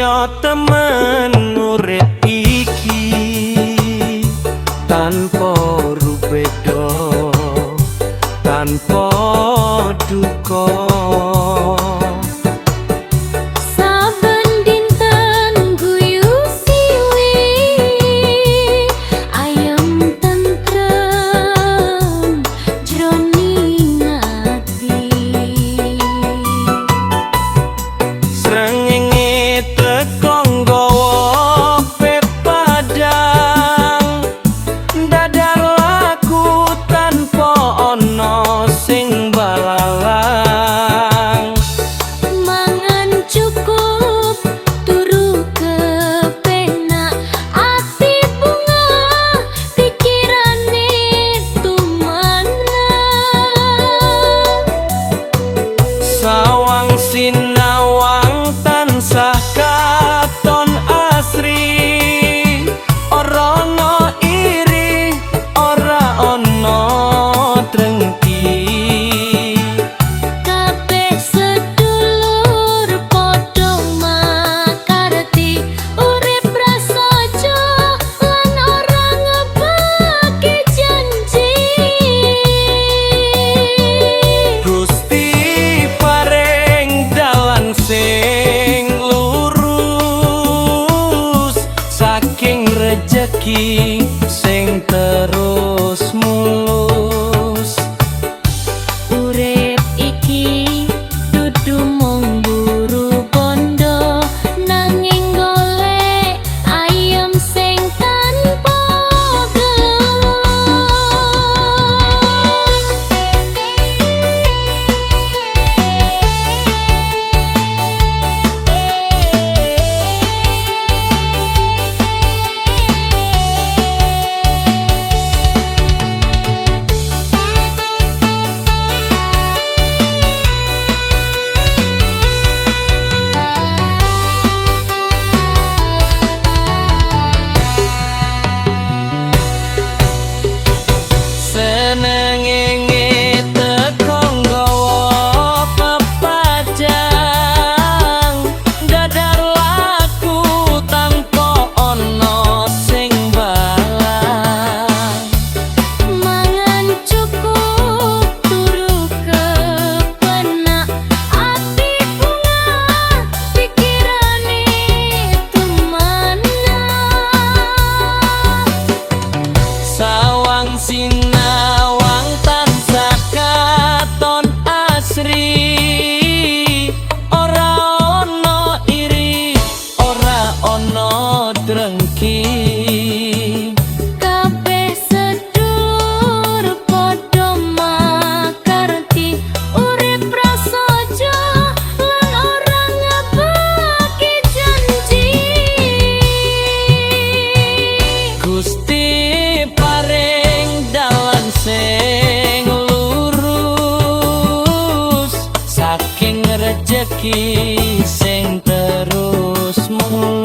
kaya temen urip iki tanpa rubeda tanpa duka. Sinawang tansah katon asri, ora ana iri, ora ana drengki. Kabeh sedulur padha makarti, urip prasaja lan ora ngebagi janji. Gusti sing lurus saking rejeki sing terus mulus. Urip iki dudu mung buru bondo, nanging golek ayem sing tanpa sinawang tansah katon asri, ora ana iri, ora ana drengki. kabeh sedulur padha makarti, urip prasaja lan ora ngebagi janji. Gusti sing lurus saking rejeki sing terus mulus.